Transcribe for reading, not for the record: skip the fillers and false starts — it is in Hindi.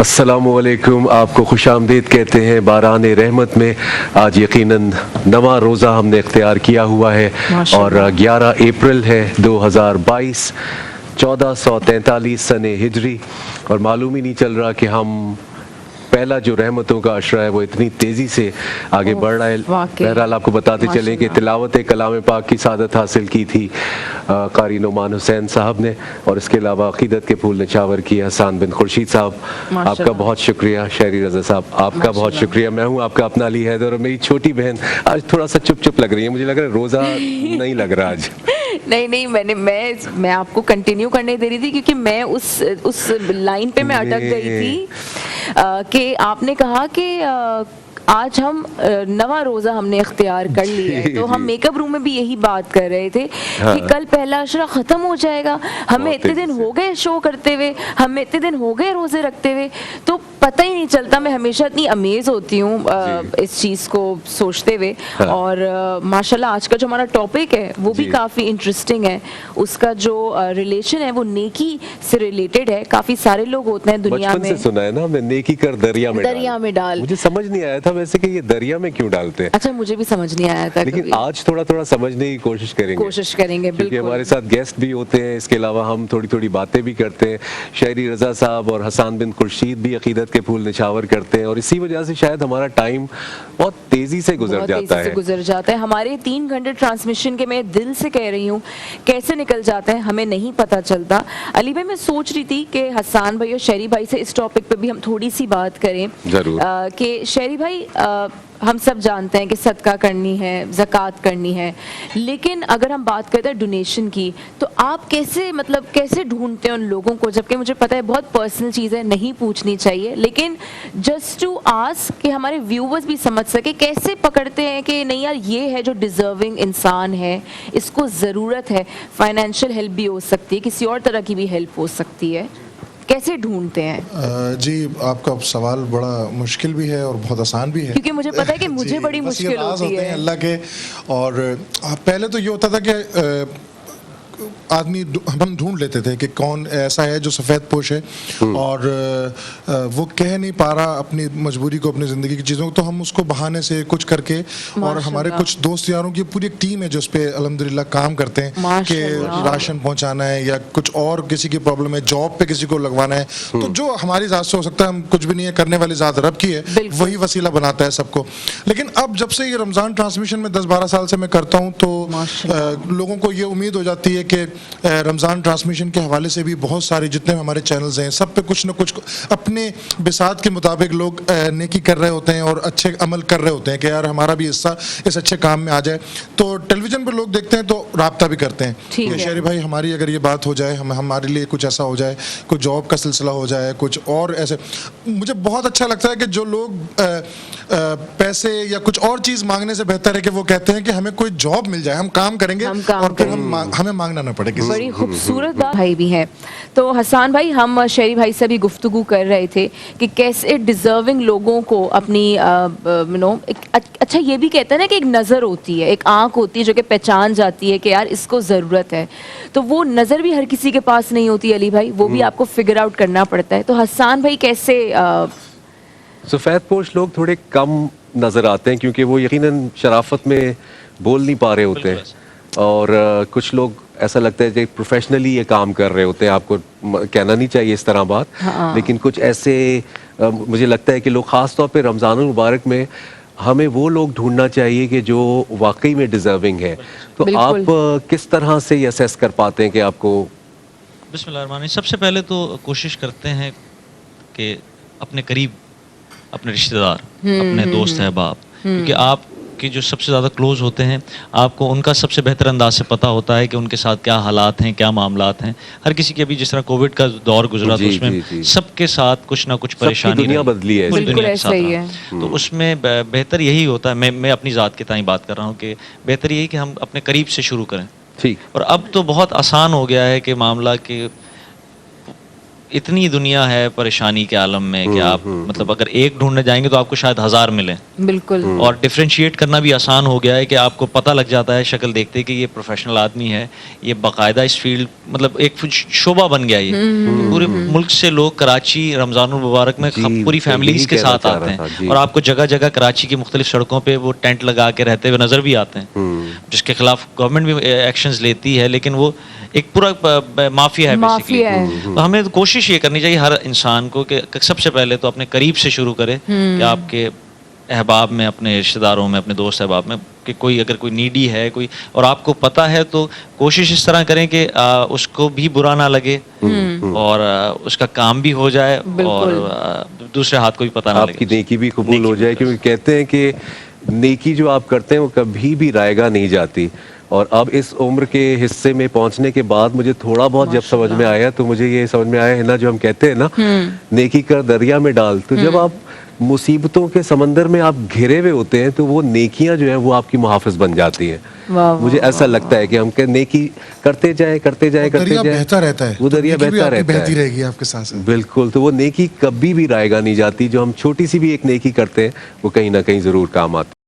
अस्सलामुअलैकुम, आपको खुशामदीद कहते हैं बारान रहमत में। आज यकीनन नवा रोज़ा हमने इख्तियार किया हुआ है और 11 अप्रैल है 2022, 1443 सने हिजरी, और मालूम ही नहीं चल रहा कि हम पहला जो रहमतों का अशरा है वो इतनी तेज़ी से आगे बढ़ रहा है। बहरहाल आपको बताते चलें कि तिलावत कलाम पाक की सादत हासिल की थी कारी नोमान हुसैन साहब ने, और इसके अलावा अक़ीदत के फूल निछावर किया हसन बिन खुर्शीद साहब। आपका बहुत शुक्रिया। शायरी रज़ा साहब, आपका बहुत शुक्रिया। मैं हूँ आपका अपना अली हैदर, और मेरी छोटी बहन आज थोड़ा सा चुप चुप लग रही है। मुझे लग रहा है रोज़ा नहीं लग रहा आज। नहीं, मैं आपको कंटिन्यू करने दे रही थी, क्योंकि मैं उस लाइन पे मैं अटक गई थी कि आपने कहा कि आज हम नवा रोज़ा हमने इख्तियार कर लिया है। तो हम मेकअप रूम में भी यही बात कर रहे थे कि कल पहला अशरा ख़त्म हो जाएगा। हमें इतने दिन हो गए शो करते हुए, हमें इतने दिन हो गए रोज़े रखते हुए, तो पता ही नहीं चलता। मैं हमेशा इतनी अमेज़ होती हूँ इस चीज़ को सोचते हुए। और माशाल्लाह आज का जो हमारा टॉपिक है वो भी काफ़ी इंटरेस्टिंग है। उसका जो रिलेशन है वो नेकी से रिलेटेड है। काफ़ी सारे लोग होते हैं दुनिया में, सुना है ना, मैं नेकी कर दरिया में डाल। मुझे समझ नहीं आया था वैसे कि ये दरिया में क्यों डालते हैं। अच्छा, मुझे भी समझ नहीं आया था, लेकिन आज थोड़ा समझने की कोशिश करेंगे क्योंकि हमारे साथ गेस्ट भी होते हैं। इसके अलावा हम थोड़ी बातें भी करते हैं। शायरी रज़ा साहब और हसन बिन खुर्शीद भी अक़ीदत के फूल निछावर करते हैं, और इसी वजह से शायद हमारा टाइम बहुत तेजी से गुजर जाता है। हमारे 3 घंटे ट्रांसमिशन के, मैं दिल से कह रही हूँ, कैसे निकल जाते हैं हमें नहीं पता चलता। अली भाई, मैं सोच रही थी कि हसन भाई और शहरी भाई से इस टॉपिक पे भी हम थोड़ी सी बात करें। जरूर। कि शहरी भाई, हम सब जानते हैं कि सदका करनी है, ज़कात करनी है, लेकिन अगर हम बात करते हैं डोनेशन की, तो आप कैसे ढूंढते हैं उन लोगों को? जबकि मुझे पता है बहुत पर्सनल चीज़ें नहीं पूछनी चाहिए, लेकिन जस्ट टू आस्क कि हमारे व्यूवर्स भी समझ सके, कैसे पकड़ते हैं कि नहीं यार ये है जो डिज़र्विंग इंसान है, इसको ज़रूरत है। फाइनेंशियल हेल्प भी हो सकती है, किसी और तरह की भी हेल्प हो सकती है, कैसे ढूंढते हैं? जी, आपका सवाल बड़ा मुश्किल भी है और बहुत आसान भी है, क्योंकि मुझे पता है कि मुझे बड़ी मुश्किल होती है अल्लाह के। और पहले तो ये होता था कि आदमी हम ढूंढ लेते थे कि कौन ऐसा है जो सफ़ेद पोश है और वो कह नहीं पा रहा अपनी मजबूरी को, अपनी ज़िंदगी की चीज़ों को, तो हम उसको बहाने से कुछ करके, और हमारे कुछ दोस्त यारों की पूरी एक टीम है जो उस पर अल्हम्दुलिल्लाह काम करते हैं कि राशन पहुंचाना है या कुछ और किसी की प्रॉब्लम है, जॉब पे किसी को लगवाना है, तो जो हमारी ज़ात से हो सकता है, हम कुछ भी नहीं है, करने वाली ज़ात रब की है, वही वसीला बनाता है सबको। लेकिन अब जब से ये रमज़ान ट्रांसमिशन में 10-12 साल से मैं करता हूँ, तो लोगों को ये उम्मीद हो जाती है कि रमज़ान ट्रांसमिशन के हवाले से भी बहुत सारे जितने हमारे चैनल्स हैं, सब पे कुछ न कुछ अपने बिसात के मुताबिक लोग नेकी कर रहे होते हैं और अच्छे अमल कर रहे होते हैं कि यार हमारा भी हिस्सा इस अच्छे काम में आ जाए। तो टेलीविज़न पर लोग देखते हैं तो राब्ता भी करते हैं कि शहरी भाई हमारी अगर ये बात हो जाए, हमारे लिए कुछ ऐसा हो जाए, कुछ जॉब का सिलसिला हो जाए, कुछ और ऐसे। मुझे बहुत अच्छा लगता है कि जो लोग पैसे या कुछ और चीज़ मांगने से बेहतर है कि वो कहते हैं कि हमें कोई जॉब मिल जाए, हम काम करेंगे और फिर हमें मांगना ना पड़े। बड़ी खूबसूरत बात भाई भी है। तो हसन भाई, हम शहरी भाई से भी गुफ्तगू कर रहे थे कि कैसे डिज़र्विंग लोगों को अपनी अच्छा, ये भी कहते हैं ना कि एक नज़र होती है, एक आँख होती है जो कि पहचान जाती है कि यार इसको ज़रूरत है, तो वो नज़र भी हर किसी के पास नहीं होती अली भाई, वो भी आपको फिगर आउट करना पड़ता है। तो हसन भाई कैसे सफ़ेद पोश लोग थोड़े कम नज़र आते हैं क्योंकि वो यकीनन शराफत में बोल नहीं पा रहे होते हैं, और कुछ लोग ऐसा लगता है कि प्रोफेशनली ये काम कर रहे होते हैं। आपको कहना नहीं चाहिए इस तरह बात, लेकिन कुछ ऐसे मुझे लगता है कि लोग ख़ास तौर पे रमज़ान मुबारक में हमें वो लोग ढूंढना चाहिए कि जो वाकई में डिज़र्विंग है। तो आप किस तरह से ये असेस कर पाते हैं कि आपको? बिस्मिल्लाह, सबसे पहले तो कोशिश करते हैं कि अपने करीब, अपने रिश्तेदार, अपने दोस्त अहबाब, क्योंकि आप कि जो सबसे ज़्यादा क्लोज होते हैं, आपको उनका सबसे बेहतर अंदाज से पता होता है कि उनके साथ क्या हालात हैं, क्या मामलात हैं। हर किसी के, अभी जिस तरह कोविड का दौर गुजरा तो उसमें सबके साथ कुछ ना कुछ परेशानी, दुनिया बदली है, दुनिया के साथ। तो उसमें बेहतर यही होता है, मैं अपनी ज़ात के ताई बात कर रहा हूँ, कि बेहतर यही कि हम अपने करीब से शुरू करें। ठीक। और अब तो बहुत आसान हो गया है कि मामला कि इतनी दुनिया है परेशानी के आलम में कि आप मतलब अगर एक ढूंढने जाएंगे तो आपको शायद 1000 मिले। बिल्कुल। और डिफ्रेंशिएट करना भी आसान हो गया है कि आपको पता लग जाता है शक्ल देखते कि ये प्रोफेशनल आदमी है, ये बाकायदा इस फील्ड मतलब एक शोबा बन गया ये। पूरे मुल्क से लोग कराची रमजानुल मुबारक में जी, पूरी फैमिलीज यही के कहना साथ चाह आते रहा था, हैं जी। और आपको जगह जगह कराची की मुख्तलिफ सड़कों पे वो टेंट लगा के रहते हुए नजर भी आते हैं, जिसके खिलाफ गवर्नमेंट भी एक्शंस लेती है, लेकिन वो एक पूरा माफिया है माफिया है। बेसिकली। तो हमें तो कोशिश ये करनी चाहिए हर इंसान को कि सबसे पहले तो अपने करीब से शुरू करे कि आपके अहबाब में, अपने रिश्तेदारों में, अपने दोस्त अहबाब में कि कोई अगर कोई नीडी है कोई और आपको पता है तो कोशिश इस तरह करें कि उसको भी बुरा ना लगे और उसका काम भी हो जाए और दूसरे हाथ को भी पता ना आपकी लगे। नेकी भी कबूल हो जाए, क्योंकि कहते हैं कि नेकी जो आप करते हैं वो कभी भी रायगा नहीं जाती। और अब इस उम्र के हिस्से में पहुंचने के बाद मुझे थोड़ा बहुत जब समझ में आया तो मुझे ये समझ में आया है ना, जो हम कहते हैं ना, नेकी कर दरिया में डाल, तो जब आप मुसीबतों के समंदर में आप घिरे हुए होते हैं तो वो नेकियां जो है वो आपकी मुहाफिज बन जाती हैं। वाह, मुझे ऐसा लगता है कि हम नेकी करते जाए दरिया बहता रहता है, वो दरिया नेकी भी बहता आपकी रहता बहती है, रहेगी आपके साथ साथ। बिल्कुल। तो वो नेकी कभी भी रायगा नहीं जाती, जो हम छोटी सी भी एक नेकी करते हैं वो कहीं ना कहीं जरूर काम आती है।